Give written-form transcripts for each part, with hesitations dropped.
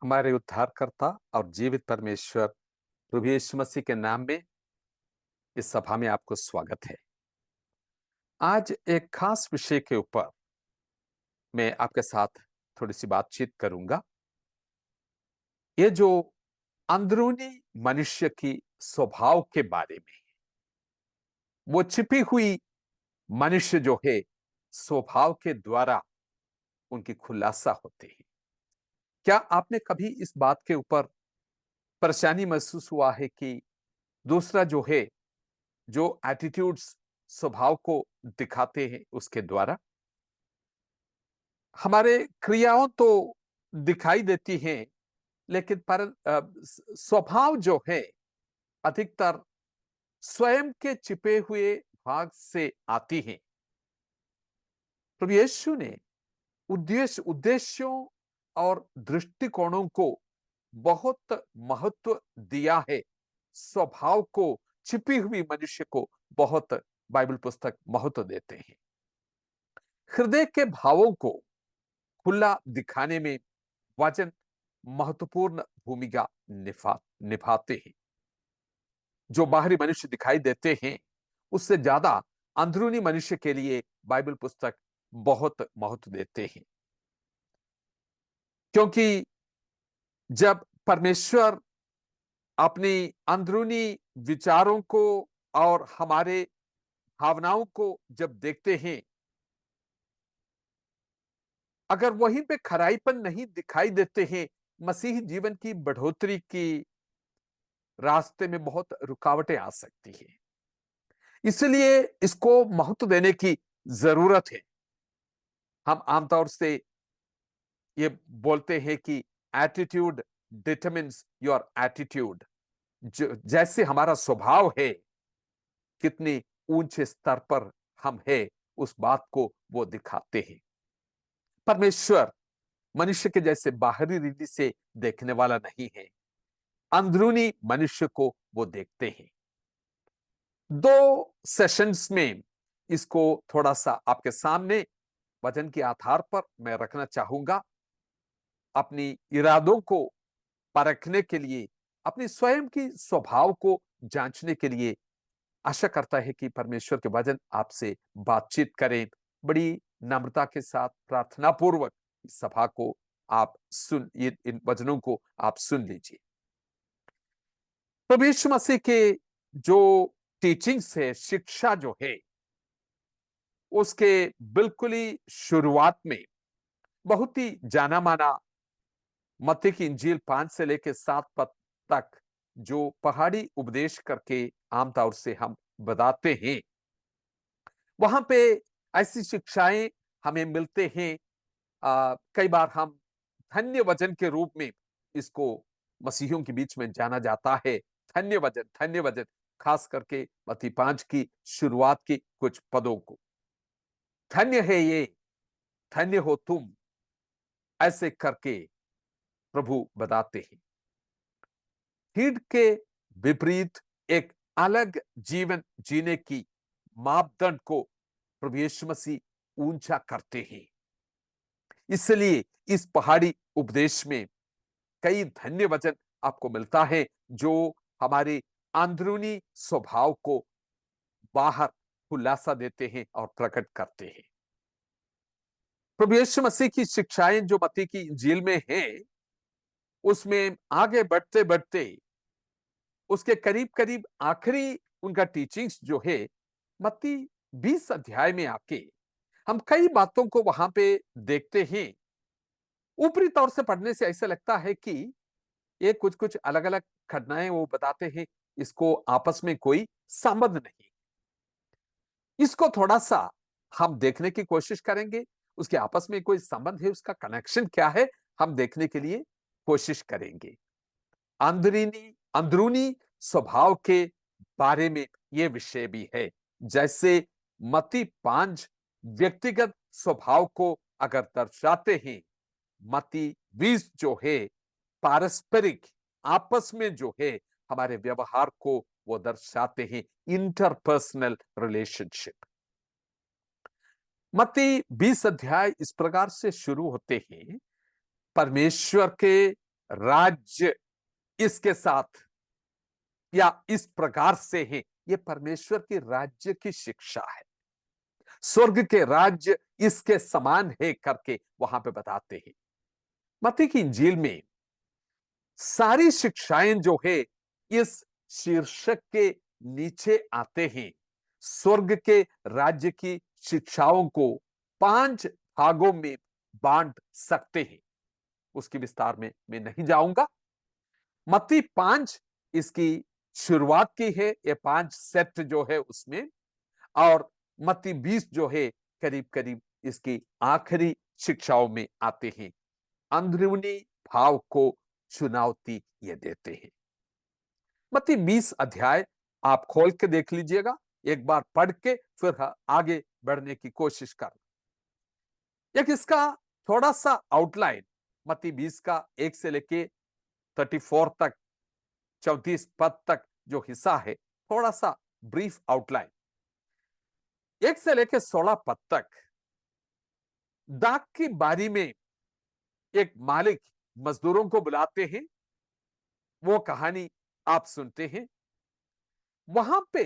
हमारे उद्धारकर्ता और जीवित परमेश्वर प्रभु यीशु मसीह के नाम में इस सभा में आपको स्वागत है। आज एक खास विषय के ऊपर मैं आपके साथ थोड़ी सी बातचीत करूंगा। ये जो अंदरूनी मनुष्य की स्वभाव के बारे में, वो छिपी हुई मनुष्य जो है स्वभाव के द्वारा उनकी खुलासा होते हैं। क्या आपने कभी इस बात के ऊपर परेशानी महसूस हुआ है कि दूसरा जो है, जो एटीट्यूड्स स्वभाव को दिखाते हैं उसके द्वारा हमारे क्रियाओं तो दिखाई देती हैं, लेकिन स्वभाव जो है अधिकतर स्वयं के छिपे हुए भाग से आती हैं। प्रभु यीशु ने उद्देश्यों और दृष्टिकोणों को बहुत महत्व दिया है। स्वभाव को, छिपी हुई मनुष्य को बहुत बाइबल पुस्तक महत्व देते हैं। हृदय के भावों को खुला दिखाने में वचन महत्वपूर्ण भूमिका निभाते हैं। जो बाहरी मनुष्य दिखाई देते हैं, उससे ज्यादा अंदरूनी मनुष्य के लिए बाइबल पुस्तक बहुत महत्व देते हैं। क्योंकि जब परमेश्वर अपनी अंदरूनी विचारों को और हमारे भावनाओं को जब देखते हैं, अगर वहीं पे खराईपन नहीं दिखाई देते हैं, मसीह जीवन की बढ़ोतरी की रास्ते में बहुत रुकावटें आ सकती हैं। इसलिए इसको महत्व देने की जरूरत है। हम आमतौर से ये बोलते हैं कि एटीट्यूड डिटरमिन्स योर एटीट्यूड। जैसे हमारा स्वभाव है, कितने ऊंचे स्तर पर हम है, उस बात को वो दिखाते हैं। परमेश्वर मनुष्य के जैसे बाहरी रीति से देखने वाला नहीं है, अंदरूनी मनुष्य को वो देखते हैं। दो सेशंस में इसको थोड़ा सा आपके सामने वचन के आधार पर मैं रखना चाहूंगा। अपनी इरादों को परखने के लिए, अपनी स्वयं की स्वभाव को जांचने के लिए आशा करता है कि परमेश्वर के वचन आपसे बातचीत करें। बड़ी नम्रता के साथ, प्रार्थना पूर्वक इस सभा को आप इन वचनों को आप सुन लीजिए। प्रभु यीशु मसीह के जो टीचिंग्स है, शिक्षा जो है, उसके बिल्कुल ही शुरुआत में बहुत ही जाना माना मत्ती की इंजील 5 से लेकर 7 पद तक जो पहाड़ी उपदेश करके आमतौर से हम बताते हैं, वहां पे ऐसी शिक्षाएं हमें मिलते हैं। कई बार हम धन्य वचन के रूप में इसको मसीहियों के बीच में जाना जाता है। धन्य वचन, धन्य वचन, खास करके मत्ती 5 की शुरुआत की कुछ पदों को। धन्य है ये, धन्य हो तुम, ऐसे करके प्रभु बताते हैं। भीड़ के विपरीत एक अलग जीवन जीने की मापदंड को प्रभु यीशु मसीह ऊंचा करते हैं। इसलिए इस पहाड़ी उपदेश में कई धन्य वचन आपको मिलता है जो हमारे अंदरूनी स्वभाव को बाहर खुलासा देते हैं और प्रकट करते हैं। प्रभु यीशु मसीह की शिक्षाएं जो मत्ती की इंजील में हैं, उसमें आगे बढ़ते बढ़ते उसके करीब करीब आखिरी उनका टीचिंग्स जो है, मत्ती 20 अध्याय में आके हम कई बातों को वहां पे देखते हैं। ऊपरी तौर से पढ़ने से ऐसा लगता है कि ये कुछ कुछ अलग अलग घटनाएं वो बताते हैं, इसको आपस में कोई संबंध नहीं। इसको थोड़ा सा हम देखने की कोशिश करेंगे, उसके आपस में कोई संबंध है, उसका कनेक्शन क्या है, हम देखने के लिए कोशिश करेंगे। अंदरूनी स्वभाव के बारे में यह विषय भी है। जैसे मत्ती 5 व्यक्तिगत स्वभाव को अगर दर्शाते हैं, मत्ती 20 जो है पारस्परिक, आपस में जो है हमारे व्यवहार को वो दर्शाते हैं, इंटरपर्सनल रिलेशनशिप। मत्ती 20 अध्याय इस प्रकार से शुरू होते हैं। परमेश्वर के राज्य इसके साथ या इस प्रकार से है, ये परमेश्वर के राज्य की शिक्षा है। स्वर्ग के राज्य इसके समान है करके वहां पे बताते हैं। मत्ती की इंजील में सारी शिक्षाएं जो है इस शीर्षक के नीचे आते हैं। स्वर्ग के राज्य की शिक्षाओं को 5 भागों में बांट सकते हैं। उसकी विस्तार में मैं नहीं जाऊंगा। मत्ती 5 इसकी शुरुआत की है, ये 5 सेट जो है उसमें, और मत्ती 20 जो है करीब करीब इसकी आखिरी शिक्षाओं में आते हैं। अंदरूनी भाव को चुनौती ये देते हैं। मत्ती 20 अध्याय आप खोल के देख लीजिएगा, एक बार पढ़ के फिर आगे बढ़ने की कोशिश कर। एक इसका थोड़ा सा आउटलाइन, मत्ती 20 का 1 से लेके 34 तक, 34 पद तक जो हिस्सा है, थोड़ा सा ब्रीफ आउटलाइन। 1 से लेके 16 पद तक दाख की बारी में एक मालिक मजदूरों को बुलाते हैं, वो कहानी आप सुनते हैं। वहां पे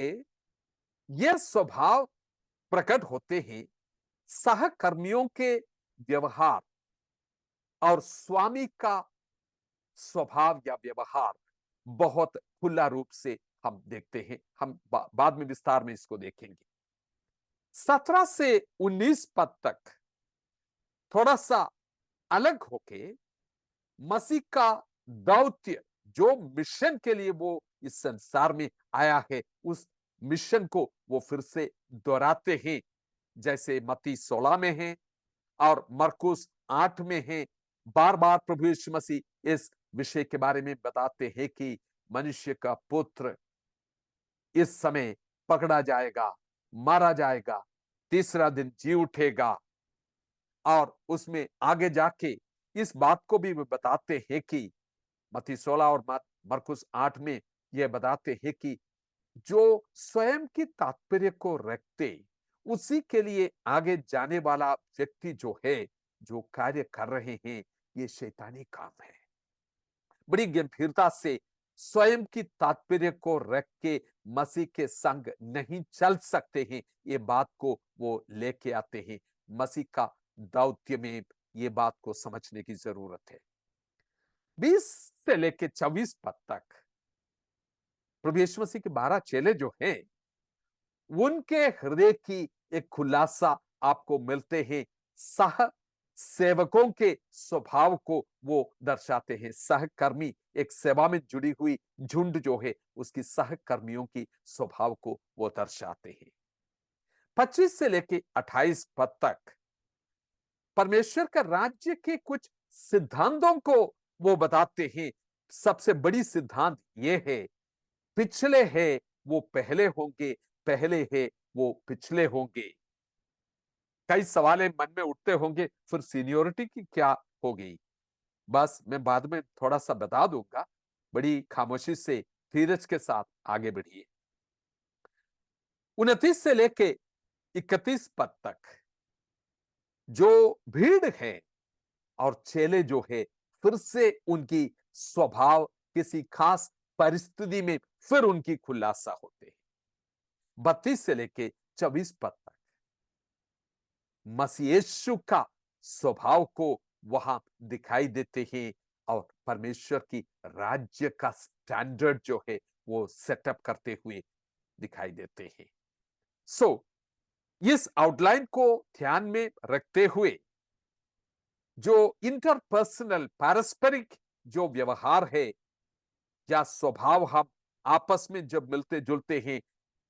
यह स्वभाव प्रकट होते हैं, सहकर्मियों के व्यवहार और स्वामी का स्वभाव या व्यवहार बहुत खुला रूप से हम देखते हैं। हम बाद में विस्तार में इसको देखेंगे। 17 से 19 पद तक थोड़ा सा अलग होके मसीह का दौत्य, जो मिशन के लिए वो इस संसार में आया है, उस मिशन को वो फिर से दोहराते हैं। जैसे मत्ती 16 में है और मरकुस 8 में है। बार बार प्रभु यीशु मसीह इस विषय के बारे में बताते हैं कि मनुष्य का पुत्र इस समय पकड़ा जाएगा, मारा जाएगा, तीसरा दिन जी उठेगा। और उसमें आगे जाके इस बात को भी बताते हैं कि मत्ती 16 और मरकुस 8 में यह बताते हैं कि जो स्वयं की तात्पर्य को रखते, उसी के लिए आगे जाने वाला व्यक्ति जो है, जो कार्य कर रहे हैं, ये शैतानी काम है। बड़ी गंभीरता से स्वयं की तात्पर्य को रख के मसीह के संग नहीं चल सकते हैं, ये बात को वो लेके आते हैं। मसीह का दौत्य में ये बात को समझने की जरूरत है। 20 से लेके 24 पद तक प्रभु यीशु मसीह के 12 चेले जो हैं, उनके हृदय की एक खुलासा आपको मिलते हैं। सह सेवकों के स्वभाव को वो दर्शाते हैं। सहकर्मी, एक सेवा में जुड़ी हुई झुंड जो है, उसकी सहकर्मियों की स्वभाव को वो दर्शाते हैं। 25 से लेके 28 पद तक परमेश्वर का राज्य के कुछ सिद्धांतों को वो बताते हैं। सबसे बड़ी सिद्धांत ये है, पिछले है वो पहले होंगे, पहले है वो पिछले होंगे। कई सवाल मन में उठते होंगे, फिर सीनियोरिटी की क्या होगी? बस मैं बाद में थोड़ा सा बता दूंगा। बड़ी खामोशी से धीरज के साथ आगे बढ़िए। 29 से लेके 31 पद तक जो भीड़ है और चेले जो है, फिर से उनकी स्वभाव किसी खास परिस्थिति में फिर उनकी खुलासा होते हैं। 32 से लेके 24 पद तक मसीह यीशु का स्वभाव को वहां दिखाई देते हैं और परमेश्वर की राज्य का स्टैंडर्ड जो है वो सेटअप करते हुए दिखाई देते हैं। सो इस आउटलाइन को ध्यान में रखते हुए जो इंटरपर्सनल पारस्परिक जो व्यवहार है या स्वभाव, हम आपस में जब मिलते जुलते हैं,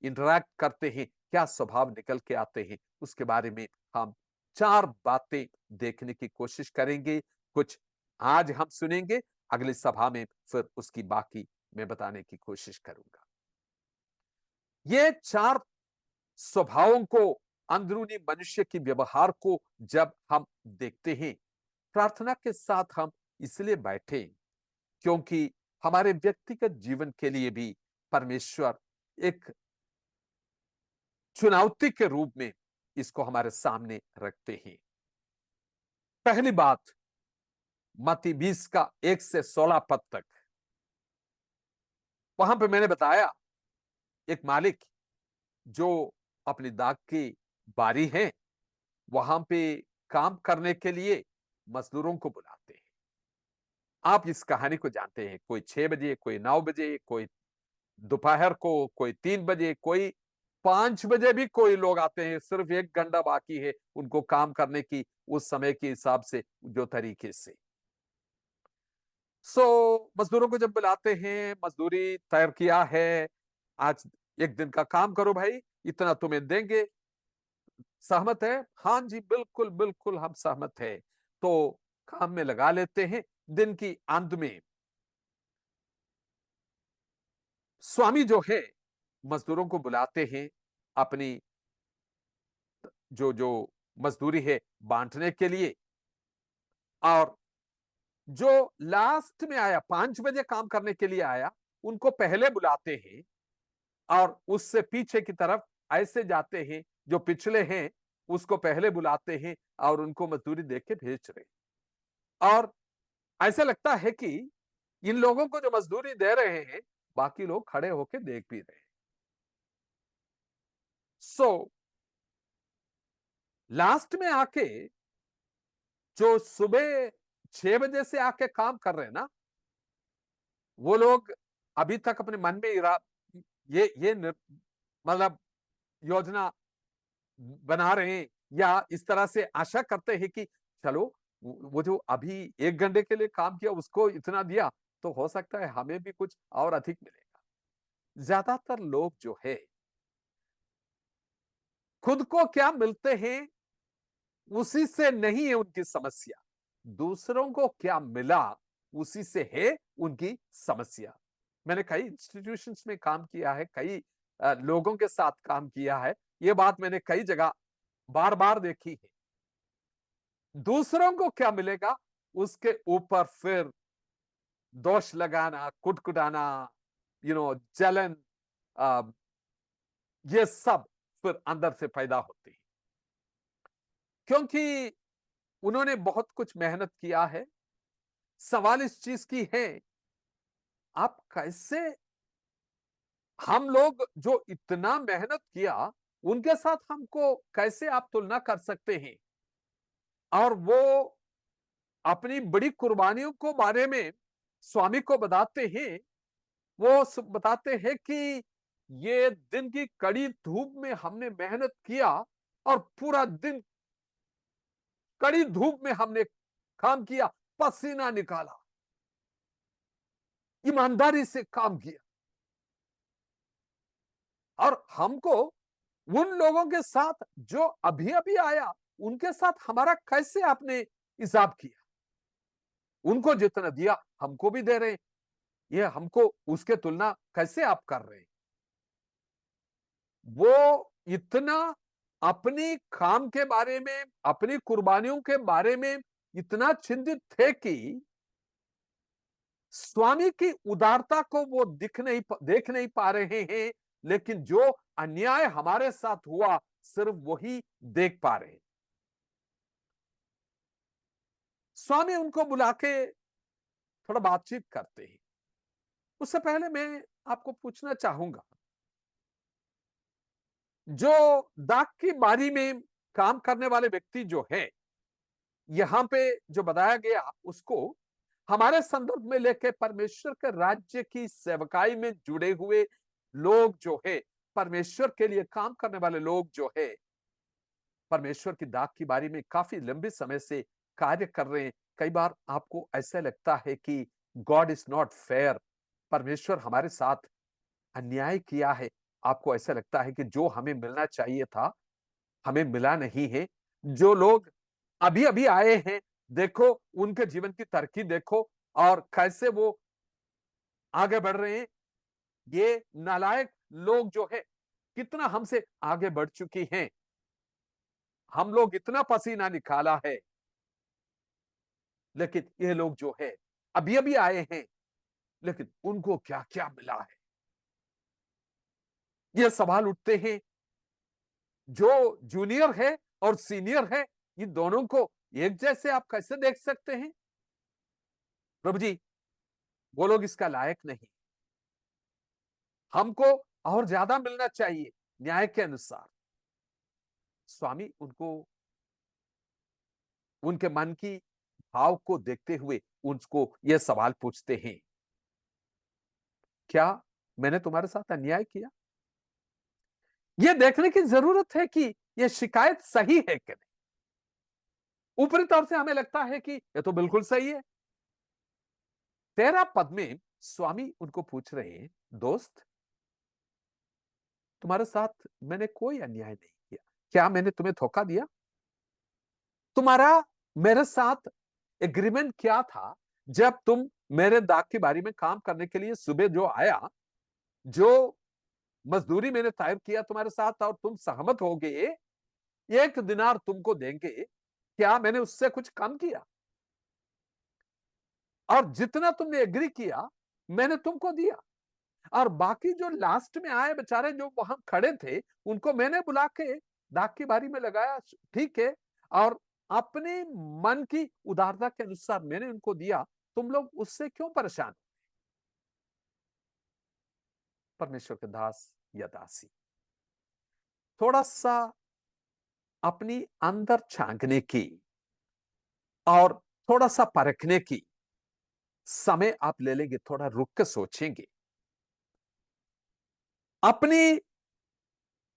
इंटरैक्ट करते हैं, क्या स्वभाव निकल के आते हैं, उसके बारे में हम 4 बातें देखने की कोशिश करेंगे। कुछ आज हम सुनेंगे, अगली सभा में फिर उसकी बाकी मैं बताने की कोशिश करूंगा। ये 4 स्वभावों को, अंदरूनी मनुष्य की व्यवहार को जब हम देखते हैं, प्रार्थना के साथ हम इसलिए बैठे क्योंकि हमारे व्यक्तिगत जीवन के लिए भी परमेश्वर एक चुनौती के रूप में इसको हमारे सामने रखते हैं। पहली बात, मत्ती 20 का 1 से 16 पद तक। वहां पे मैंने बताया एक मालिक जो अपनी दाख की बारी है वहां पे काम करने के लिए मजदूरों को बुलाते हैं। आप इस कहानी को जानते हैं, कोई 6 बजे, कोई 9 बजे, कोई दोपहर को, कोई 3 बजे, कोई 5 बजे भी कोई लोग आते हैं, सिर्फ 1 घंटा बाकी है उनको काम करने की, उस समय के हिसाब से जो तरीके से। सो मजदूरों को जब बुलाते हैं, मजदूरी तय किया है, आज एक दिन का काम करो भाई, इतना तुम्हें देंगे, सहमत है? हाँ जी, बिल्कुल बिल्कुल हम सहमत है। तो काम में लगा लेते हैं। दिन की अंत में स्वामी जो है मजदूरों को बुलाते हैं अपनी जो जो मजदूरी है बांटने के लिए। और जो लास्ट में आया, 5 बजे काम करने के लिए आया, उनको पहले बुलाते हैं और उससे पीछे की तरफ ऐसे जाते हैं, जो पिछले हैं उसको पहले बुलाते हैं और उनको मजदूरी देख के भेज रहे हैं। और ऐसा लगता है कि इन लोगों को जो मजदूरी दे रहे हैं बाकी लोग खड़े होकर देख भी रहे हैं। सो लास्ट में आके जो सुबह 6 बजे से आके काम कर रहे हैं ना, वो लोग अभी तक अपने मन में ये मतलब योजना बना रहे हैं या इस तरह से आशा करते हैं कि चलो वो जो अभी 1 घंटे के लिए काम किया उसको इतना दिया, तो हो सकता है हमें भी कुछ और अधिक मिलेगा। ज्यादातर लोग जो है खुद को क्या मिलते हैं उसी से नहीं है उनकी समस्या, दूसरों को क्या मिला उसी से है उनकी समस्या। मैंने कई इंस्टीट्यूशंस में काम किया है, कई लोगों के साथ काम किया है, ये बात मैंने कई जगह बार बार देखी है। दूसरों को क्या मिलेगा उसके ऊपर फिर दोष लगाना, कुटकुटाना, जलन, आ, ये सब फिर अंदर से पैदा होती है, क्योंकि उन्होंने बहुत कुछ मेहनत किया है। सवाल इस चीज की है, आप कैसे, हम लोग जो इतना मेहनत किया उनके साथ हमको कैसे आप तुलना कर सकते हैं? और वो अपनी बड़ी कुर्बानियों को बारे में स्वामी को बताते हैं। वो बताते हैं कि ये दिन की कड़ी धूप में हमने मेहनत किया और पूरा दिन कड़ी धूप में हमने काम किया, पसीना निकाला, ईमानदारी से काम किया, और हमको उन लोगों के साथ जो अभी अभी आया उनके साथ हमारा कैसे आपने हिसाब किया? उनको जितना दिया हमको भी दे रहे हैं, ये हमको उसके तुलना कैसे आप कर रहे हैं? वो इतना अपनी काम के बारे में, अपनी कुर्बानियों के बारे में इतना चिंतित थे कि स्वामी की उदारता को वो देख नहीं पा रहे हैं, लेकिन जो अन्याय हमारे साथ हुआ सिर्फ वही देख पा रहे हैं। स्वामी उनको बुला के थोड़ा बातचीत करते हैं। उससे पहले मैं आपको पूछना चाहूंगा, जो दाग की बारी में काम करने वाले व्यक्ति जो है, यहां पे जो बताया गया उसको हमारे संदर्भ में लेके परमेश्वर के राज्य की सेवकाई में जुड़े हुए लोग जो है, परमेश्वर के लिए काम करने वाले लोग जो है, परमेश्वर की दाग की बारी में काफी लंबे समय से कार्य कर रहे हैं। कई बार आपको ऐसा लगता है कि गॉड इज नॉट फेयर, परमेश्वर हमारे साथ अन्याय किया है। आपको ऐसा लगता है कि जो हमें मिलना चाहिए था हमें मिला नहीं है। जो लोग अभी अभी आए हैं, देखो उनके जीवन की तरक्की देखो और कैसे वो आगे बढ़ रहे हैं। ये नालायक लोग जो है कितना हमसे आगे बढ़ चुकी हैं, हम लोग इतना पसीना निकाला है, लेकिन ये लोग जो है अभी अभी आए हैं, लेकिन उनको क्या क्या मिला है? ये सवाल उठते हैं। जो जूनियर है और सीनियर है, ये दोनों को एक जैसे आप कैसे देख सकते हैं? प्रभु जी, वो लोग इसका लायक नहीं, हमको और ज्यादा मिलना चाहिए न्याय के अनुसार। स्वामी उनको, उनके मन की भाव को देखते हुए उनको यह सवाल पूछते हैं, क्या मैंने तुम्हारे साथ अन्याय किया? यह देखने की जरूरत है कि यह शिकायत सही है कि नहीं। ऊपरी तौर से हमें लगता है कि यह तो बिल्कुल सही है। 13 पद में स्वामी उनको पूछ रहे हैं, दोस्त, तुम्हारे साथ मैंने कोई अन्याय नहीं किया, क्या मैंने तुम्हें धोखा दिया? तुम्हारा मेरे साथ एग्रीमेंट क्या था? जब तुम मेरे दाग की बारी में काम करने के लिए सुबह जो आया, जो मजदूरी मैंने तय किया तुम्हारे साथ और तुम सहमत हो गए, 1 दिनार तुमको देंगे, क्या मैंने उससे कुछ कम किया? और जितना तुमने एग्री किया मैंने तुमको दिया। और बाकी जो लास्ट में आए बेचारे जो वहां खड़े थे, उनको मैंने बुला के दाग की बारी में लगाया, ठीक है, और अपने मन की उदारता के अनुसार मैंने उनको दिया, तुम लोग उससे क्यों परेशान? परमेश्वर के दास या दासी, थोड़ा सा अपनी अंदर झांकने की और थोड़ा सा परखने की समय आप ले लेंगे, थोड़ा रुक के सोचेंगे, अपनी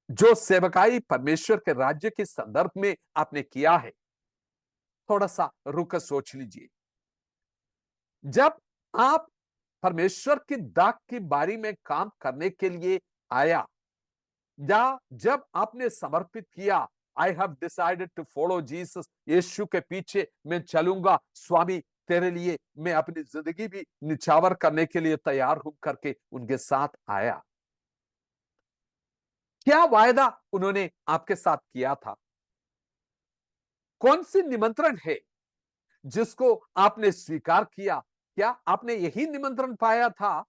जो सेवकाई परमेश्वर के राज्य के संदर्भ में आपने किया है, थोड़ा सा रुक कर सोच लीजिए। जब आप परमेश्वर की दाग की बारी में काम करने के लिए आया, या जब आपने समर्पित किया, I have decided to follow Jesus, Yeshu के पीछे मैं चलूंगा, स्वामी तेरे लिए मैं अपनी जिंदगी भी निछावर करने के लिए तैयार हूं करके उनके साथ आया, क्या वायदा उन्होंने आपके साथ किया था? कौन सी निमंत्रण है जिसको आपने स्वीकार किया? क्या आपने यही निमंत्रण पाया था,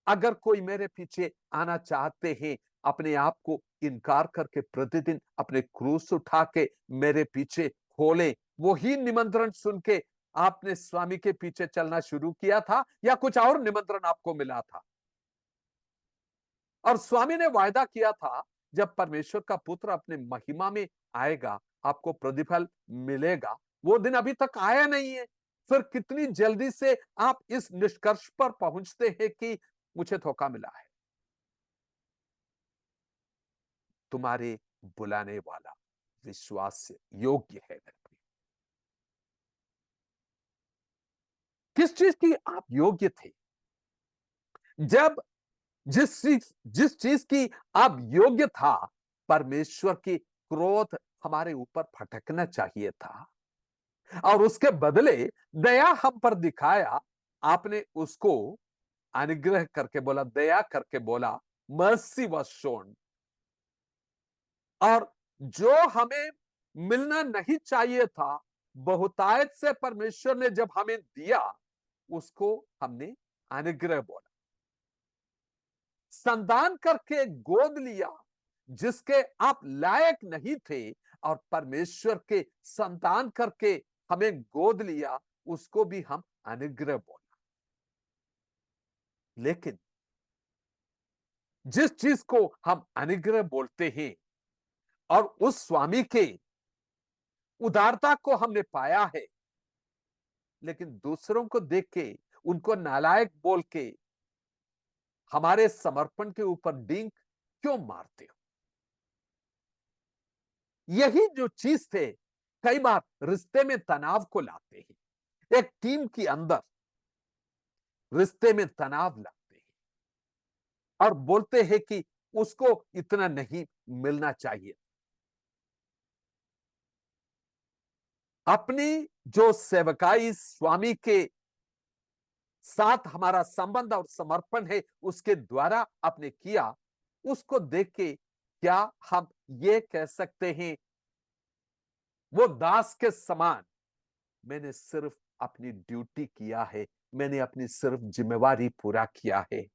अगर कोई मेरे पीछे आना चाहते हैं, अपने आप को इनकार करके प्रतिदिन अपने क्रूस उठा के मेरे पीछे खोले, वही निमंत्रण सुन के आपने स्वामी के पीछे चलना शुरू किया था, या कुछ और निमंत्रण आपको मिला था? और स्वामी ने वायदा किया था, जब परमेश्वर का पुत्र अपने महिमा में आएगा, आपको प्रतिफल मिलेगा। वो दिन अभी तक आया नहीं है, फिर कितनी जल्दी से आप इस निष्कर्ष पर पहुंचते हैं कि मुझे धोखा मिला है? तुम्हारे बुलाने वाला विश्वास योग्य है मेरे प्रिय। किस चीज की आप योग्य थे? जब जिस चीज की आप योग्य था, परमेश्वर की क्रोध हमारे ऊपर फटकना चाहिए था, और उसके बदले दया हम पर दिखाया, आपने उसको अनुग्रह करके बोला, दया करके बोला, मर्सी वाज शोन। और जो हमें मिलना नहीं चाहिए था, बहुतायत से परमेश्वर ने जब हमें दिया, उसको हमने अनुग्रह बोला। संतान करके गोद लिया, जिसके आप लायक नहीं थे, और परमेश्वर के संतान करके हमें गोद लिया, उसको भी हम अनुग्रह बोला। लेकिन जिस चीज को हम अनुग्रह बोलते हैं, और उस स्वामी के उदारता को हमने पाया है, लेकिन दूसरों को देख के उनको नालायक बोल के हमारे समर्पण के ऊपर डींग क्यों मारते हो? यही जो चीज थे, कई बार रिश्ते में तनाव को लाते हैं। एक टीम के अंदर रिश्ते में तनाव लाते हैं और बोलते हैं कि उसको इतना नहीं मिलना चाहिए। अपनी जो सेवकाई स्वामी के साथ हमारा संबंध और समर्पण है, उसके द्वारा आपने किया, उसको देख के क्या हम ये कह सकते हैं, वो दास के समान, मैंने सिर्फ अपनी ड्यूटी किया है, मैंने अपनी सिर्फ जिम्मेवारी पूरा किया है,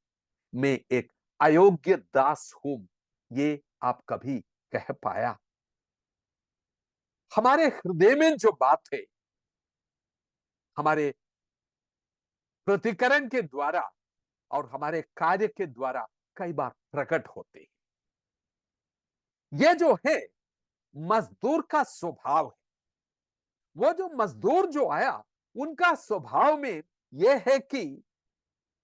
मैं एक अयोग्य दास हूं, ये आप कभी कह पाया? हमारे हृदय में जो बात है, हमारे प्रतिकरण के द्वारा और हमारे कार्य के द्वारा कई बार प्रकट होते हैं। ये जो है मजदूर का स्वभाव है। वो जो मजदूर जो आया, उनका स्वभाव में यह है कि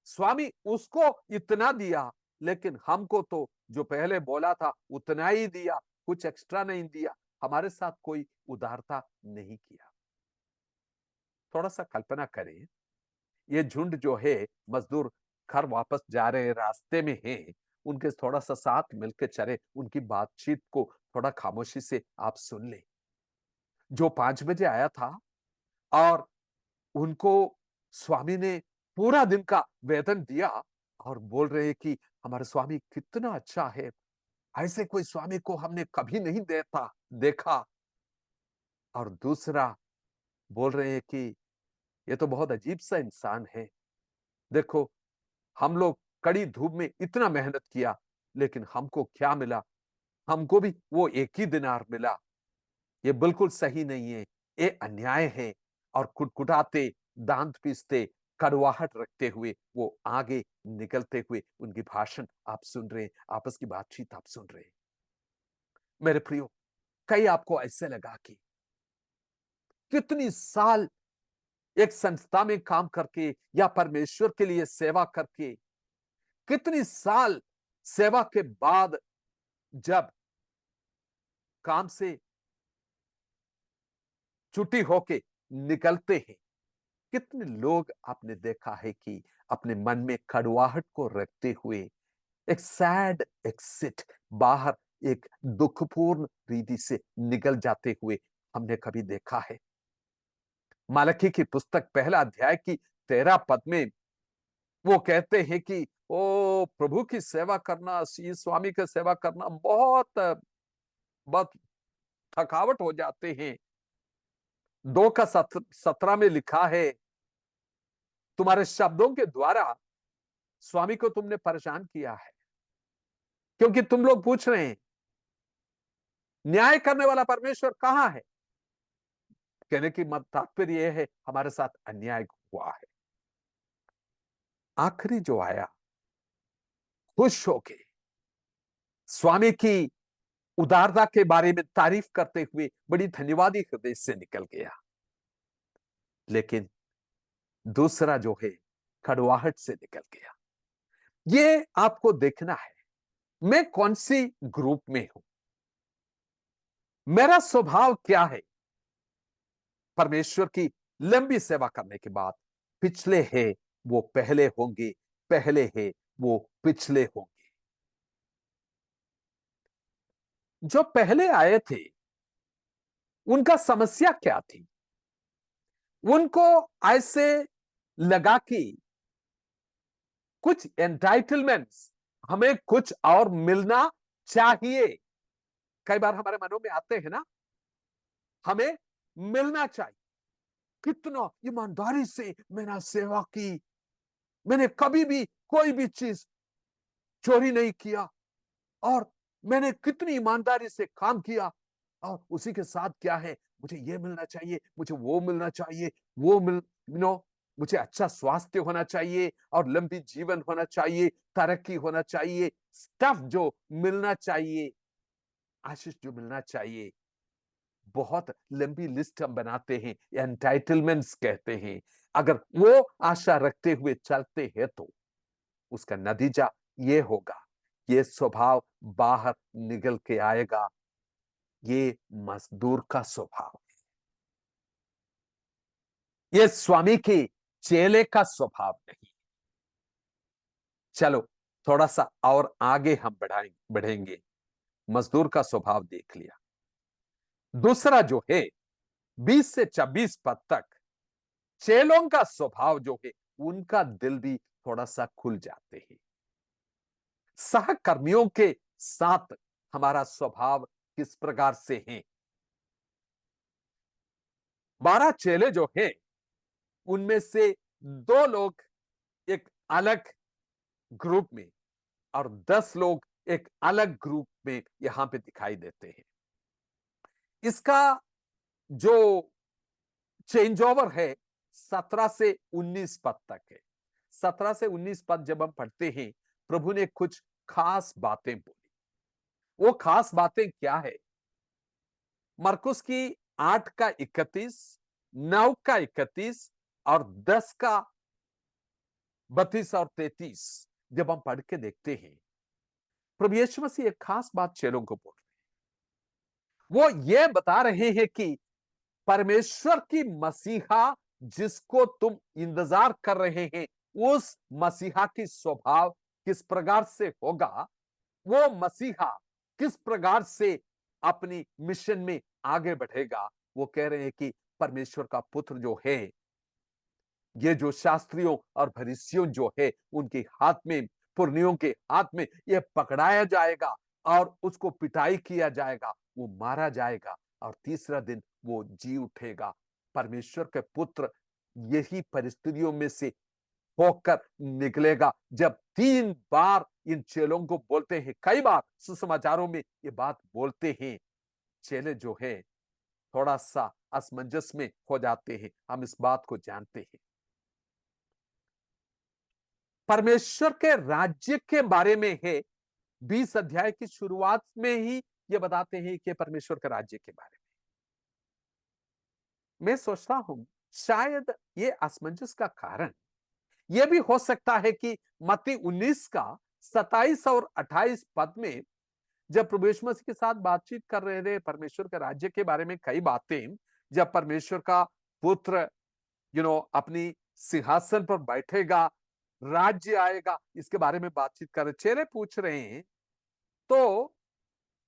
स्वामी उसको इतना दिया, लेकिन हमको तो जो पहले बोला था उतना ही दिया, कुछ एक्स्ट्रा नहीं दिया, हमारे साथ कोई उदारता नहीं किया। थोड़ा सा कल्पना करें, ये झुंड जो है मजदूर घर वापस जा रहे रास्ते में हैं, उनके थोड़ा सा साथ मिलकर चले, उनकी बातचीत को थोड़ा खामोशी से आप सुन ले। जो 5 बजे आया था और उनको स्वामी ने पूरा दिन का वेतन दिया और बोल रहे हैं कि हमारा स्वामी कितना अच्छा है, ऐसे कोई स्वामी को हमने कभी नहीं देता देखा। और दूसरा बोल रहे हैं कि ये तो बहुत अजीब सा इंसान है, देखो हम लोग कड़ी धूप में इतना मेहनत किया, लेकिन हमको क्या मिला, हमको भी वो एक ही दिनार मिला। ये बिल्कुल सही नहीं है, ये अन्याय है। और कुटकुटाते, दांत पीसते, कड़वाहट रखते हुए वो आगे निकलते हुए उनकी भाषण आप सुन रहे हैं, आपस की बातचीत आप सुन रहे हैं। मेरे प्रियो, कई आपको ऐसे लगा कि कितनी साल एक संस्था में काम करके या परमेश्वर के लिए सेवा करके, कितनी साल सेवा के बाद जब काम से छुट्टी होके निकलते हैं, कितने लोग आपने देखा है कि अपने मन में कड़वाहट को रखते हुए एक सैड एक्सिट, बाहर एक दुखपूर्ण रीति से निकल जाते हुए हमने कभी देखा है। मालकी की पुस्तक पहला अध्याय की 13 पद में वो कहते हैं कि ओ प्रभु की सेवा करना, श्री स्वामी की सेवा करना बहुत बहुत थकावट हो जाते हैं। 2 का 17 में लिखा है, तुम्हारे शब्दों के द्वारा स्वामी को तुमने परेशान किया है, क्योंकि तुम लोग पूछ रहे हैं न्याय करने वाला परमेश्वर कहां है। कहने की मत तात्पर्य यह है, हमारे साथ अन्याय हुआ है। आखिरी जो आया खुश होके स्वामी की उदारता के बारे में तारीफ करते हुए बड़ी धन्यवादी हृदय से निकल गया। लेकिन दूसरा जो है कड़वाहट से निकल गया। ये आपको देखना है, मैं कौन सी ग्रुप में हूं, मेरा स्वभाव क्या है। परमेश्वर की लंबी सेवा करने के बाद पिछले है वो पहले होंगे, पहले है वो पिछले होंगे। जो पहले आए थे उनका समस्या क्या थी, उनको ऐसे लगा कि कुछ एंटाइटलमेंट्स, हमें कुछ और मिलना चाहिए। कई बार हमारे मनों में आते हैं ना, हमें मिलना चाहिए। कितना ईमानदारी से मैंने सेवा की, मैंने कभी भी कोई भी चीज चोरी नहीं किया, और मैंने कितनी ईमानदारी से काम किया, और उसी के साथ क्या है, मुझे ये मिलना चाहिए, मुझे वो मिलना चाहिए, वो मिल नो मुझे अच्छा स्वास्थ्य होना चाहिए और लंबी जीवन होना चाहिए, तरक्की होना चाहिए, स्टफ जो मिलना चाहिए, आशीष जो मिलना चाहिए। बहुत लंबी लिस्ट हम बनाते हैं, एंटाइटलमेंट्स कहते हैं। अगर वो आशा रखते हुए चलते हैं तो उसका नतीजा ये होगा, ये स्वभाव बाहर निकल के आएगा। ये मजदूर का स्वभाव, ये स्वामी के चेले का स्वभाव नहीं। चलो थोड़ा सा और आगे हम बढ़ेंगे। मजदूर का स्वभाव देख लिया। दूसरा जो है 20 से 26 पद तक, चेलों का स्वभाव जो है, उनका दिल भी थोड़ा सा खुल जाते हैं। सहकर्मियों के साथ हमारा स्वभाव किस प्रकार से है। 12 चेले जो हैं, उनमें से 2 लोग एक अलग ग्रुप में और 10 लोग एक अलग ग्रुप में यहां पे दिखाई देते हैं। इसका जो चेंज ओवर है 17 से 19 पद तक है। 17 से 19 पद जब हम पढ़ते हैं, प्रभु ने कुछ खास बातें बोली। वो खास बातें क्या है? मरकुस की 8 का 31, 9 का 31 और 10 का 32 और 33 जब हम पढ़ के देखते हैं, प्रभु यीशु मसीह एक खास बात चेलों को बोल रहे हैं। वो ये बता रहे हैं कि परमेश्वर की मसीहा जिसको तुम इंतजार कर रहे हैं, उस मसीहा की स्वभाव किस प्रकार से होगा, वो मसीहा किस प्रकार से अपनी मिशन में आगे बढ़ेगा। वो कह रहे हैं कि परमेश्वर का पुत्र जो है, ये जो शास्त्रियों और फरीसियों जो है उनके हाथ में, पुरनियों के हाथ में ये पकड़ाया जाएगा और उसको पिटाई किया जाएगा, वो मारा जाएगा और तीसरा दिन वो जी उठेगा। परमेश्वर के पुत्र यही परिस्थितियों में से होकर निकलेगा। जब 3 बार इन चेलों को बोलते हैं, कई बार सुसमाचारों में ये बात बोलते हैं, चेले जो है थोड़ा सा असमंजस में हो जाते हैं। हम इस बात को जानते हैं। परमेश्वर के राज्य के बारे में है, 20 अध्याय की शुरुआत में ही ये बताते हैं कि परमेश्वर के राज्य के बारे में। मैं सोचता हूं शायद ये असमंजस का कारण यह भी हो सकता है कि मत्ती 19 का 27 और 28 पद में जब प्रभु यीशु मसीह के साथ बातचीत कर रहे थे परमेश्वर के राज्य के बारे में कई बातें, जब परमेश्वर का पुत्र अपनी सिंहासन पर बैठेगा, राज्य आएगा, इसके बारे में बातचीत कर रहे, चेहरे पूछ रहे हैं, तो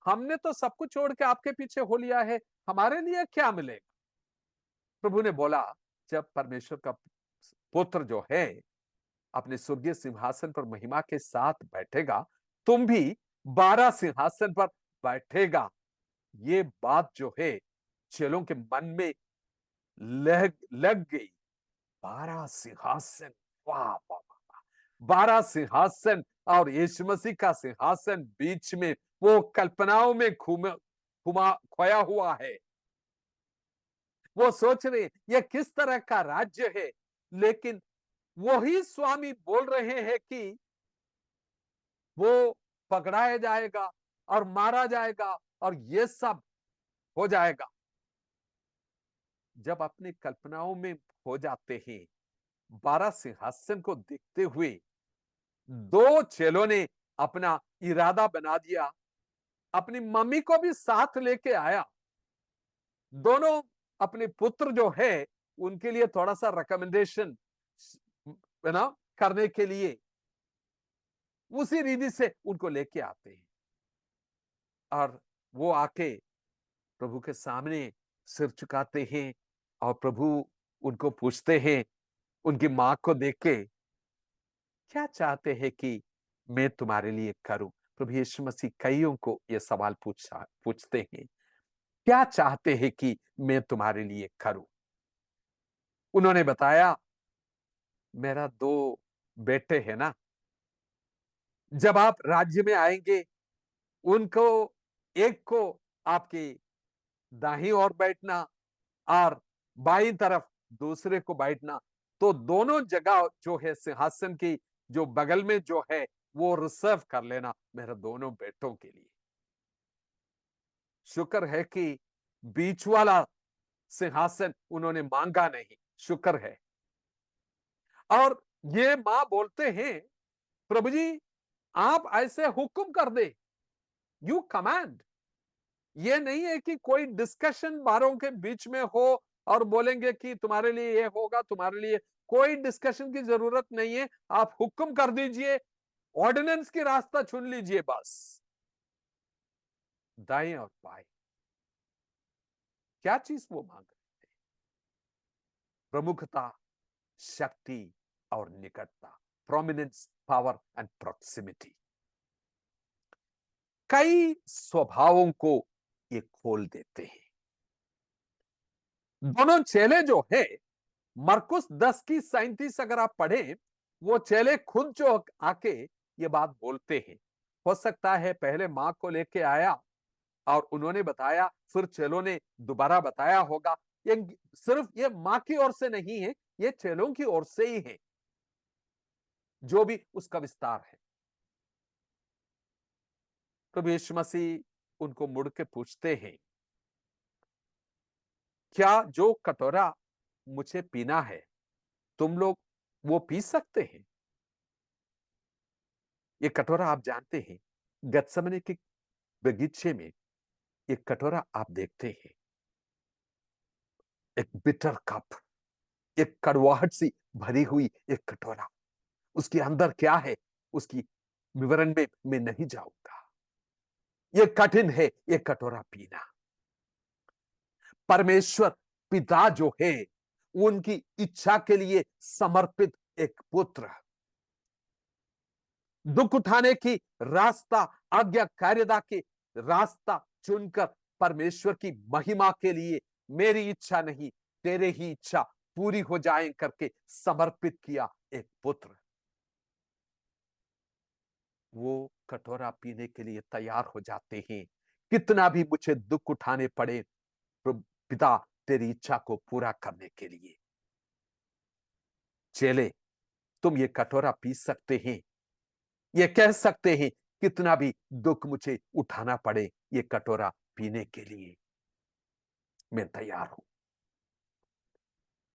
हमने तो सब कुछ छोड़ के आपके पीछे हो लिया है, हमारे लिए क्या मिलेगा? प्रभु ने बोला, जब परमेश्वर का पुत्र जो है अपने स्वर्गीय सिंहासन पर महिमा के साथ बैठेगा, तुम भी 12 सिंहासन पर बैठेगा। ये बात जो है चेलों के मन में लग लग गई। 12 सिंहासन, वाह वाह वाह, 12 सिंहासन और यीशु मसीह का सिंहासन बीच में, वो कल्पनाओं में घुमा खोया हुआ है। वो सोच रहे ये किस तरह का राज्य है, लेकिन वही स्वामी बोल रहे हैं कि वो पकड़ाया जाएगा और मारा जाएगा और ये सब हो जाएगा। जब अपनी कल्पनाओं में हो जाते हैं, 12 सिंहासन को देखते हुए 2 चेलों ने अपना इरादा बना दिया, अपनी मम्मी को भी साथ लेके आया। दोनों अपने पुत्र जो है उनके लिए थोड़ा सा रिकमेंडेशन करने के लिए उसी रीति से उनको लेके आते हैं और वो आके प्रभु के सामने सिर झुकाते हैं और प्रभु उनको पूछते हैं, उनकी मां को देख के, क्या चाहते हैं कि मैं तुम्हारे लिए करूं? प्रभु यीशु मसीह कईयों को यह सवाल पूछते हैं, क्या चाहते हैं कि मैं तुम्हारे लिए करूं? उन्होंने बताया, मेरा 2 बेटे हैं ना, जब आप राज्य में आएंगे, उनको एक को आपकी दाहिनी ओर बैठना और बाईं तरफ दूसरे को बैठना, तो दोनों जगह जो है सिंहासन की जो बगल में जो है वो रिजर्व कर लेना मेरे दोनों बेटों के लिए। शुक्र है कि बीच वाला सिंहासन उन्होंने मांगा नहीं, शुक्र है। और ये मां बोलते हैं, प्रभु जी आप ऐसे हुक्म कर दे, यू कमांड। ये नहीं है कि कोई डिस्कशन बारों के बीच में हो और बोलेंगे कि तुम्हारे लिए ये होगा, तुम्हारे लिए कोई डिस्कशन की जरूरत नहीं है, आप हुक्म कर दीजिए, ऑर्डिनेंस की रास्ता चुन लीजिए बस। दाएं और बाएं, क्या चीज वो मांग रहे थे? प्रमुखता, शक्ति और निकटता, प्रोमिनेंस, पावर एंड प्रोक्सिमिटी। कई स्वभावों को ये खोल देते हैं। दोनों चेले जो है, मरकुस 10 की 37 अगर आप पढ़ें, वो चेले खुद जो आके ये बात बोलते हैं। हो सकता है पहले मां को लेके आया और उन्होंने बताया, फिर चेलों ने दोबारा बताया होगा। ये सिर्फ ये मां की ओर से नहीं है, ये चेलों की ओर से ही है। जो भी उसका विस्तार है। प्रभु यीशु मसीह उनको मुड़ के पूछते हैं, क्या जो कटोरा मुझे पीना है तुम लोग वो पी सकते हैं? ये कटोरा आप जानते हैं, गत्समने के बगीचे में एक कटोरा आप देखते हैं, एक बिटर कप, एक कड़वाहट सी भरी हुई एक कटोरा। उसके अंदर क्या है, उसकी विवरण में मैं नहीं जाऊंगा। ये कठिन है ये कटोरा पीना। परमेश्वर पिता जो है, उनकी इच्छा के लिए समर्पित एक पुत्र, दुख उठाने की रास्ता, आज्ञाकारिता की रास्ता चुनकर परमेश्वर की महिमा के लिए, मेरी इच्छा नहीं तेरे ही इच्छा पूरी हो जाए करके समर्पित किया एक पुत्र। वो कटोरा पीने के लिए तैयार हो जाते हैं, कितना भी मुझे दुख उठाने पड़े पिता तेरी इच्छा को पूरा करने के लिए। चेले, तुम ये कटोरा पी सकते हैं, ये कह सकते हैं कितना भी दुख मुझे उठाना पड़े ये कटोरा पीने के लिए मैं तैयार हूं।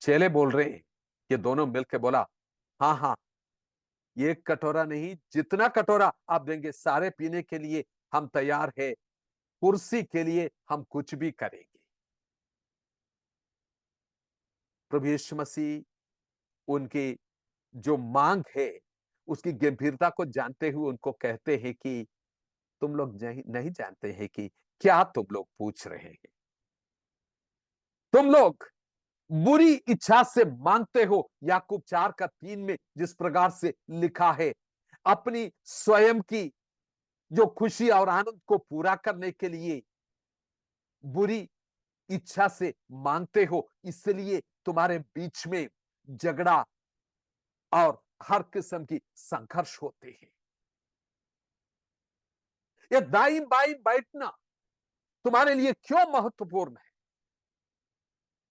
चेले बोल रहे हैं, ये दोनों मिलकर बोला, हाँ हाँ, ये कटोरा नहीं, जितना कटोरा आप देंगे सारे पीने के लिए हम तैयार है। कुर्सी के लिए हम कुछ भी करेंगे। प्रभु यीशु मसीह उनकी जो मांग है उसकी गंभीरता को जानते हुए उनको कहते हैं कि तुम लोग नहीं जानते हैं कि क्या तुम लोग पूछ रहे हैं। तुम लोग बुरी इच्छा से मांगते हो। याकूब 4:3 में जिस प्रकार से लिखा है, अपनी स्वयं की जो खुशी और आनंद को पूरा करने के लिए बुरी इच्छा से मांगते हो, इसलिए तुम्हारे बीच में झगड़ा और हर किस्म की संघर्ष होते हैं। ये दाईं बाईं बैठना तुम्हारे लिए क्यों महत्वपूर्ण है?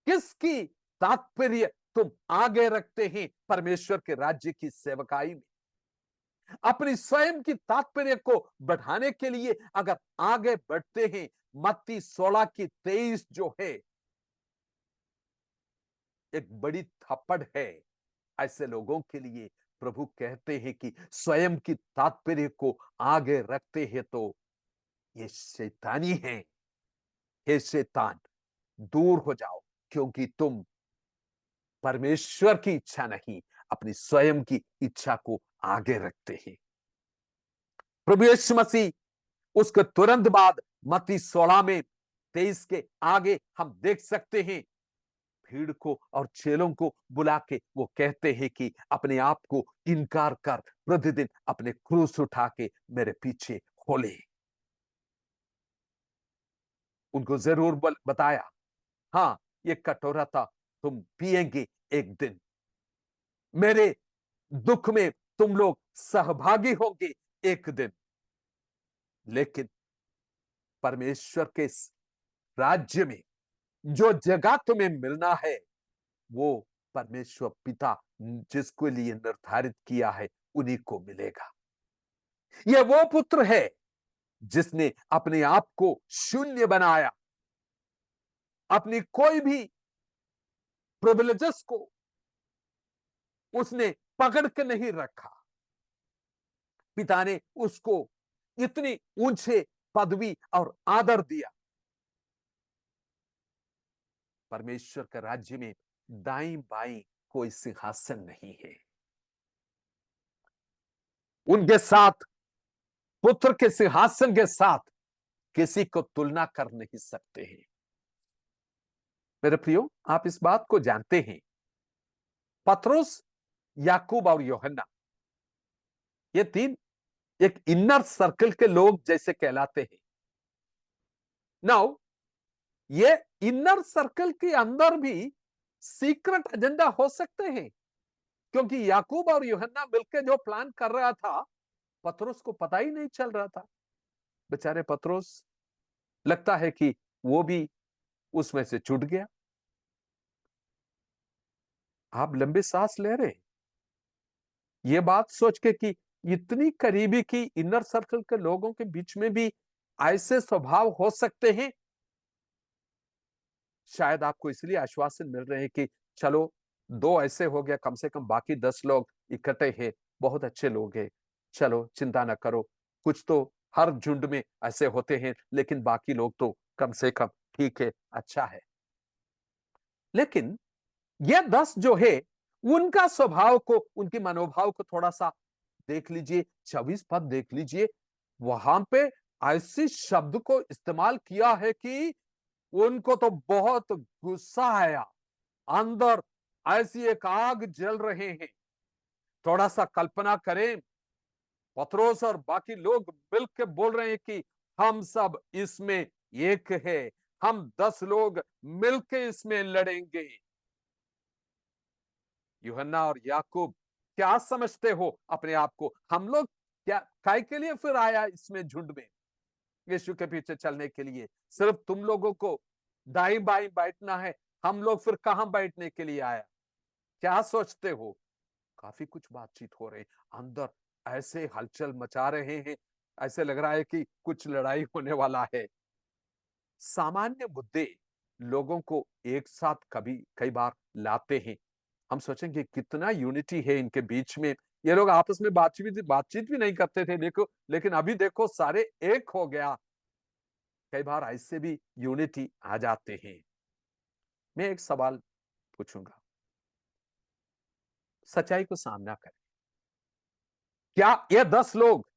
किसकी तात्पर्य तुम आगे रखते हैं परमेश्वर के राज्य की सेवकाई में? अपनी स्वयं की तात्पर्य को बढ़ाने के लिए अगर आगे बढ़ते हैं, मत्ती 16:23 जो है एक बड़ी थप्पड़ है ऐसे लोगों के लिए। प्रभु कहते हैं कि स्वयं की तात्पर्य को आगे रखते हैं तो ये शैतानी है। हे शैतान, दूर हो जाओ, क्योंकि तुम परमेश्वर की इच्छा नहीं अपनी स्वयं की इच्छा को आगे रखते हैं। प्रभु यीशु मसीह उसके तुरंत बाद मत्ती 16:23 के आगे हम देख सकते हैं, भीड़ को और चेलों को बुला के वो कहते हैं कि अपने आप को इनकार कर प्रतिदिन अपने क्रूस उठा के मेरे पीछे हो ले। उनको जरूर बताया, हाँ ये कटोरा था, तुम पिएंगे एक दिन, मेरे दुख में तुम लोग सहभागी होंगे एक दिन, लेकिन परमेश्वर के राज्य में जो जगह तुम्हें मिलना है वो परमेश्वर पिता जिसके लिए निर्धारित किया है उन्हीं को मिलेगा। यह वो पुत्र है जिसने अपने आप को शून्य बनाया, अपनी कोई भी प्रिविलेजेस को उसने पकड़ के नहीं रखा। पिता ने उसको इतनी ऊंचे पदवी और आदर दिया। परमेश्वर के राज्य में दाईं बाईं कोई सिंहासन नहीं है। उनके साथ, पुत्र के सिंहासन के साथ किसी को तुलना कर नहीं सकते हैं। मेरे प्रियो, आप इस बात को जानते हैं, पतरस, याकूब और यूहन्ना, ये तीन एक इनर सर्कल के लोग जैसे कहलाते हैं। नाउ ये इनर सर्कल के अंदर भी सीक्रेट एजेंडा हो सकते हैं, क्योंकि याकूब और यूहन्ना मिलकर जो प्लान कर रहा था पतरस को पता ही नहीं चल रहा था। बेचारे पतरस लगता है कि वो भी उसमें से छूट गया। आप लंबे सांस ले रहे हैं, ये बात सोच के कि इतनी करीबी की इनर सर्कल के लोगों के बीच में भी ऐसे स्वभाव हो सकते हैं। शायद आपको इसलिए आश्वासन मिल रहे हैं कि चलो, 2 ऐसे हो गया, कम से कम बाकी 10 लोग इकट्ठे हैं, बहुत अच्छे लोग हैं। चलो चिंता ना करो, कुछ तो हर झुंड में ऐसे होते हैं, लेकिन बाकी लोग तो कम से कम ठीक है, अच्छा है। लेकिन ये 10 जो है, उनका स्वभाव को, उनके मनोभाव को थोड़ा-सा देख लीजिए, 24 पद देख लीजिए। वहां पे ऐसे शब्द को इस्तेमाल किया है कि उनको तो बहुत गुस्सा आया, अंदर ऐसी एक आग जल रहे हैं। थोड़ा-सा कल्पना करें, पतरोस और बाकी लोग मिलकर बोल रहे हैं कि हम सब इसमें एक है, हम 10 लोग मिलके इसमें लड़ेंगे। यूहन्ना और याकूब क्या समझते हो अपने आप को? हम लोग क्या काय के लिए फिर आया इसमें झुंड में, यीशु के पीछे चलने के लिए? सिर्फ तुम लोगों को दाई बाई बैठना है, हम लोग फिर कहां बैठने के लिए आया? क्या सोचते हो? काफी कुछ बातचीत हो रही, अंदर ऐसे हलचल मचा रहे हैं, ऐसे लग रहा है कि कुछ लड़ाई होने वाला है। सामान्य मुद्दे लोगों को एक साथ कभी कई बार लाते हैं। हम सोचेंगे कितना यूनिटी है इनके बीच में, ये लोग आपस में बातचीत बातचीत भी नहीं करते थे देखो, लेकिन अभी देखो सारे एक हो गया। कई बार ऐसे भी यूनिटी आ जाते हैं। मैं एक सवाल पूछूंगा, सच्चाई को सामना करें। क्या ये 10 लोग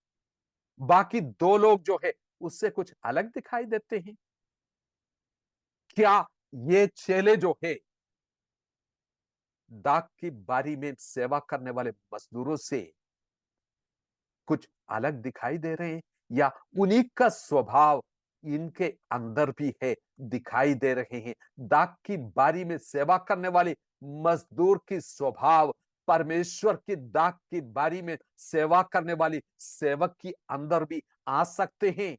बाकी 2 लोग जो है उससे कुछ अलग दिखाई देते हैं? क्या ये चेले जो है दाग की बारी में सेवा करने वाले मजदूरों से कुछ अलग दिखाई दे रहे हैं, या उन्हीं का स्वभाव इनके अंदर भी है, दिखाई दे रहे हैं? दाग की बारी में सेवा करने वाले मजदूर की स्वभाव परमेश्वर की दाग की बारी में सेवा करने वाली सेवक की अंदर भी आ सकते हैं।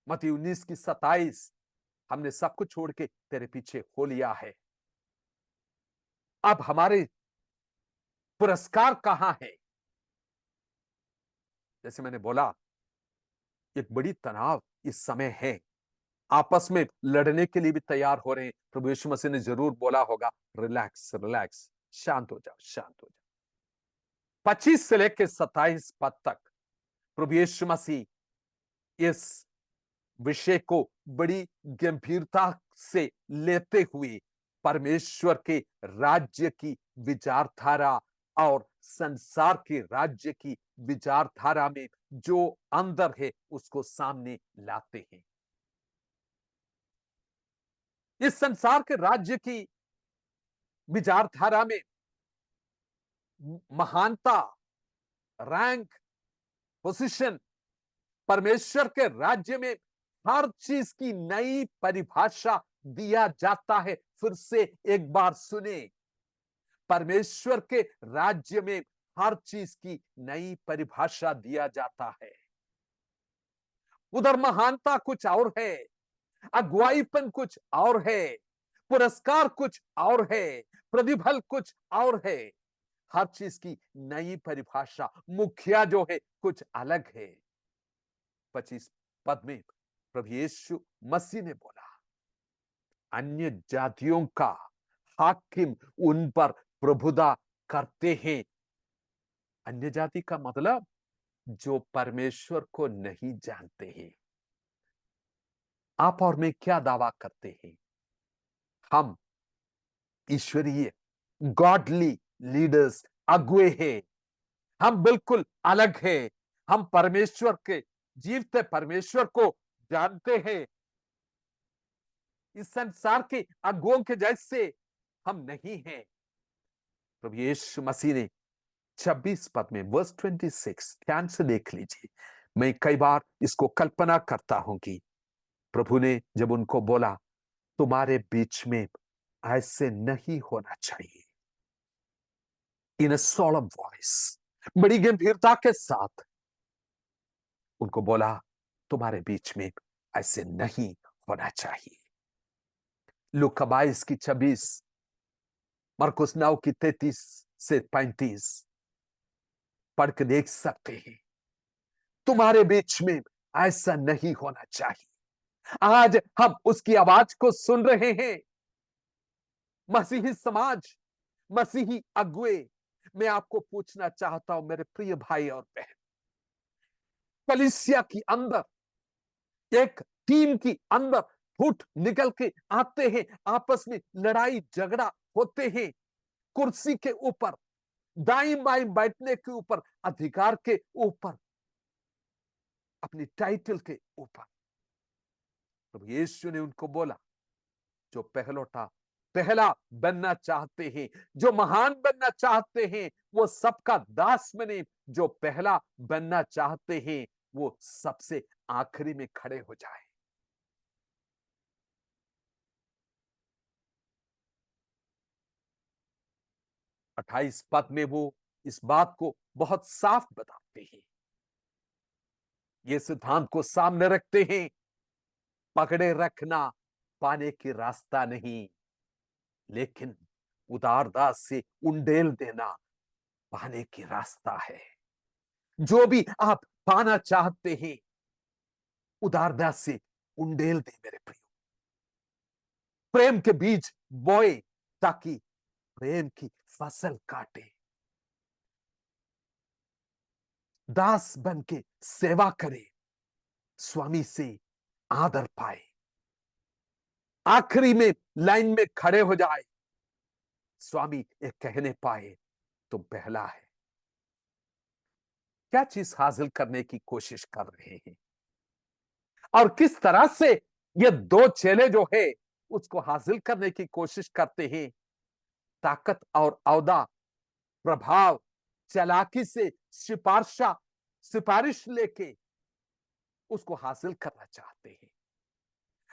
मत्ती 19:27, हमने सब कुछ छोड़ के तेरे पीछे हो लिया है। अब हमारे पुरस्कार कहां है? जैसे मैंने बोला, एक बड़ी तनाव इस समय है, आपस में लड़ने के लिए भी तैयार हो रहे हैं। प्रभु यीशु मसीह ने जरूर बोला होगा, रिलैक्स रिलैक्स, शांत हो जाओ, शांत हो जाओ। 25 से लेकर 27 पद तक प्रभु यीशु मसीह इस विषय को बड़ी गंभीरता से लेते हुए परमेश्वर के राज्य की विचारधारा और संसार के राज्य की विचारधारा में जो अंदर है उसको सामने लाते हैं। इस संसार के राज्य की विचारधारा में महानता, रैंक, पोजीशन, परमेश्वर के राज्य में हर चीज की नई परिभाषा दिया जाता है। फिर से एक बार सुने, परमेश्वर के राज्य में हर चीज की नई परिभाषा दिया जाता है। उधर महानता कुछ और है, अगुवाईपन कुछ और है, पुरस्कार कुछ और है, प्रतिफल कुछ और है। हर चीज की नई परिभाषा, मुखिया जो है कुछ अलग है। 25 पद में प्रभु यीशु मसीह ने बोला, अन्य जातियों का हाकिम उन पर प्रभुता करते हैं। अन्य जाति का मतलब जो परमेश्वर को नहीं जानते हैं। आप और मैं क्या दावा करते हैं? हम ईश्वरीय गॉडली लीडर्स, अगुए हैं। हम बिल्कुल अलग हैं। हम परमेश्वर के, जीवते परमेश्वर को जानते हैं। इस संसार के अगुओं के जैसे हम नहीं हैं। प्रभु यीशु मसीह ने 26 पद में वर्स 26 ध्यान से देख लीजिए। मैं कई बार इसको कल्पना करता हूं कि प्रभु ने जब उनको बोला, तुम्हारे बीच में ऐसे नहीं होना चाहिए, इन अ सोलम वॉइस, बड़ी गंभीरता के साथ उनको बोला, तुम्हारे बीच में ऐसे नहीं होना चाहिए। लूका 22 की 26, मरकुस 9 की 33 से 35 पढ़ के देख सकते हैं। तुम्हारे बीच में ऐसा नहीं होना चाहिए। आज हम उसकी आवाज को सुन रहे हैं। मसीही समाज, मसीही अगुए, मैं आपको पूछना चाहता हूं मेरे प्रिय भाई और बहन, कलीसिया के अंदर, एक टीम की अंदर फुट निकल के आते हैं, आपस में लड़ाई झगड़ा होते हैं, कुर्सी के ऊपर, दाईं बाईं बैठने के ऊपर, अधिकार के ऊपर, अपनी टाइटल के ऊपर। तो यीशु ने उनको बोला, जो पहलौठा पहला बनना चाहते हैं, जो महान बनना चाहते हैं, वो सबका दास बने। जो पहला बनना चाहते हैं, वो सबसे आखिरी में खड़े हो जाए। 28 पद में वो इस बात को बहुत साफ बताते हैं। ये सिद्धांत को सामने रखते हैं, पकड़े रखना पाने की रास्ता नहीं, लेकिन उदारता से उंडेल देना पाने की रास्ता है। जो भी आप पाना चाहते हैं, उदारता से उंडेल दे मेरे प्रियो। प्रेम के बीज बोए ताकि प्रेम की फसल काटे। दास बन के सेवा करे, स्वामी से आदर पाए, आखिरी में लाइन में खड़े हो जाए, स्वामी एक कहने पाए तुम पहला है। क्या चीज हासिल करने की कोशिश कर रहे हैं और किस तरह से ये दो चेले जो है उसको हासिल करने की कोशिश करते हैं? ताकत और औदा, प्रभाव, चालाकी से सिफारिश लेके उसको हासिल करना चाहते हैं,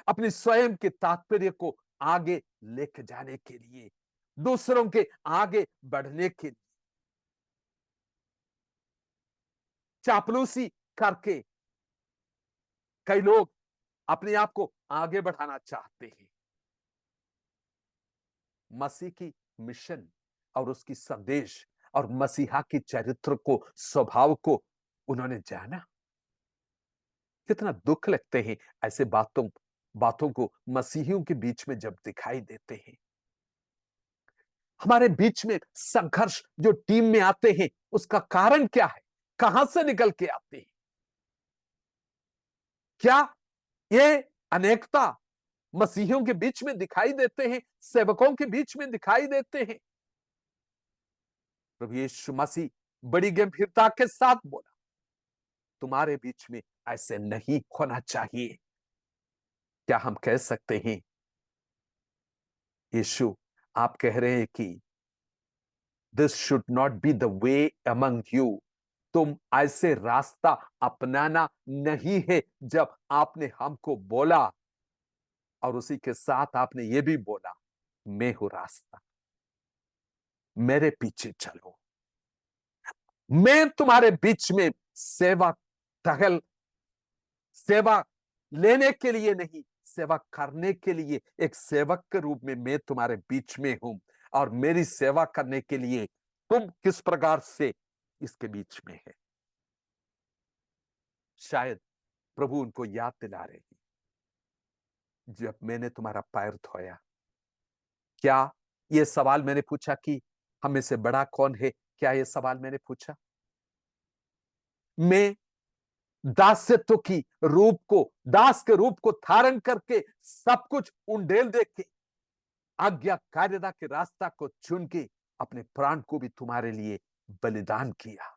अपने स्वयं के तात्पर्य को आगे लेके जाने के लिए, दूसरों के आगे बढ़ने के लिए चापलूसी करके कई लोग अपने आप को आगे बढ़ाना चाहते हैं। मसीह की मिशन और उसकी संदेश और मसीहा की चरित्र को, स्वभाव को उन्होंने जाना। कितना दुख लगते हैं ऐसे बातों को मसीहियों के बीच में जब दिखाई देते हैं। हमारे बीच में संघर्ष जो टीम में आते हैं, उसका कारण क्या है? कहां से निकल के आते हैं? क्या ये अनेकता मसीहियों के बीच में दिखाई देते हैं, सेवकों के बीच में दिखाई देते हैं? प्रभु यीशु मसीह बड़ी गंभीरता के साथ बोला, तुम्हारे बीच में ऐसे नहीं होना चाहिए। क्या हम कह सकते हैं, यीशु आप कह रहे हैं कि this should not be the way among you, तुम ऐसे रास्ता अपनाना नहीं है। जब आपने हमको बोला और उसी के साथ आपने ये भी बोला, मैं हूं रास्ता, मेरे पीछे चलो, मैं तुम्हारे बीच में सेवा टहल, सेवा लेने के लिए नहीं, सेवा करने के लिए एक सेवक के रूप में मैं तुम्हारे बीच में हूं। और मेरी सेवा करने के लिए तुम किस प्रकार से इसके बीच में है। शायद प्रभु उनको याद दिला रहे हैं, जब मैंने तुम्हारा पैर धोया। क्या ये सवाल मैंने पूछा कि हम में से बड़ा कौन है? क्या ये सवाल मैंने पूछा? मैं दास्यत्व की रूप को, दास के रूप को धारण करके सब कुछ उंडेल दे के आज्ञाकारिता के रास्ता को चुन के अपने प्राण को भी तुम्हारे लिए बलिदान किया।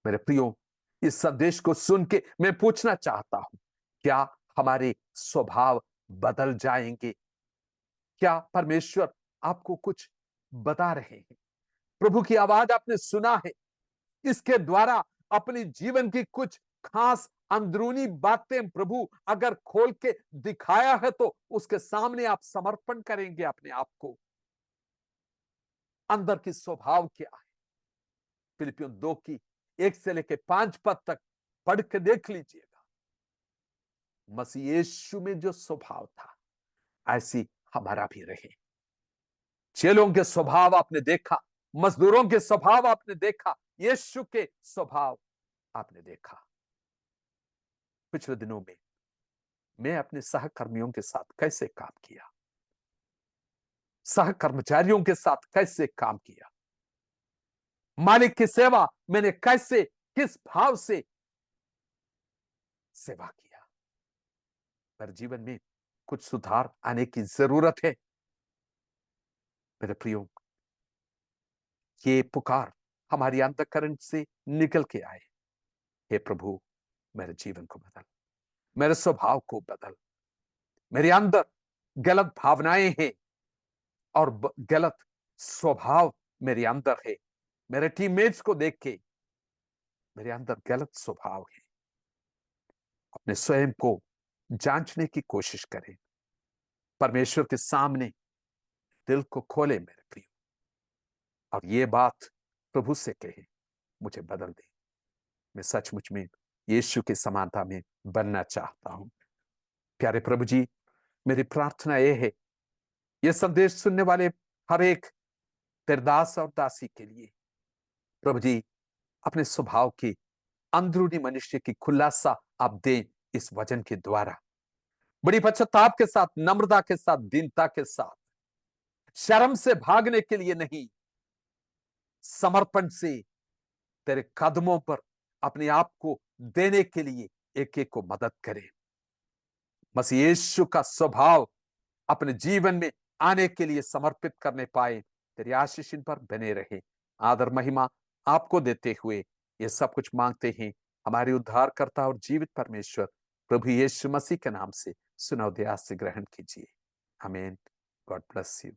मेरे प्रियो, इस संदेश को सुन के मैं पूछना चाहता हूं, क्या हमारे स्वभाव बदल जाएंगे? क्या परमेश्वर आपको कुछ बता रहे हैं? प्रभु की आवाज आपने सुना है, इसके द्वारा अपनी जीवन की कुछ खास अंदरूनी बातें प्रभु अगर खोल के दिखाया है तो उसके सामने आप समर्पण करेंगे अपने आप को। अंदर की स्वभाव क्या है? फिलिपियों 2 की 1 से लेकर 5 पद तक पढ़ के देख लीजिएगा। मसीह यीशु में जो स्वभाव था, ऐसी हमारा भी रहे। चेलों के स्वभाव आपने देखा, मजदूरों के स्वभाव आपने देखा, यीशु के स्वभाव आपने देखा। पिछले दिनों में मैं अपने सहकर्मियों के साथ कैसे काम किया, सहकर्मचारियों के साथ कैसे काम किया, मालिक की सेवा मैंने कैसे, किस भाव से सेवा किया। मेरे जीवन में कुछ सुधार आने की जरूरत है। मेरे प्रियो, ये पुकार हमारी अंतःकरण से निकल के आए, हे प्रभु मेरे जीवन को बदल, मेरे स्वभाव को बदल। मेरे अंदर गलत भावनाएं हैं और गलत स्वभाव मेरे अंदर है। मेरे टीममेट्स को देख के मेरे अंदर गलत स्वभाव है। अपने स्वयं को जांचने की कोशिश करें, परमेश्वर के सामने दिल को खोले मेरे प्रियो, और ये बात प्रभु से कहे, मुझे बदल दे। मैं सचमुच में यीशु की समानता में बनना चाहता हूं। प्यारे प्रभु जी, मेरी प्रार्थना यह है, यह संदेश सुनने वाले हर एक तेरे दास और दासी के लिए प्रभु जी, अपने स्वभाव की अंदरूनी मनुष्य की खुलासा आप दें इस वचन के द्वारा। बड़ी पश्चाताप के साथ, नम्रता के साथ, दीनता के साथ, शर्म से भागने के लिए नहीं, समर्पण से तेरे कदमों पर अपने आप को देने के लिए एक एक को मदद करे। मसीह यीशु का स्वभाव अपने जीवन में आने के लिए समर्पित करने पाए। तेरी आशीष इन पर बने रहे। आदर महिमा आपको देते हुए ये सब कुछ मांगते हैं हमारे उद्धारकर्ता और जीवित परमेश्वर प्रभु यीशु मसीह के नाम से। सुनौदे से ग्रहण कीजिए। आमीन। God bless you.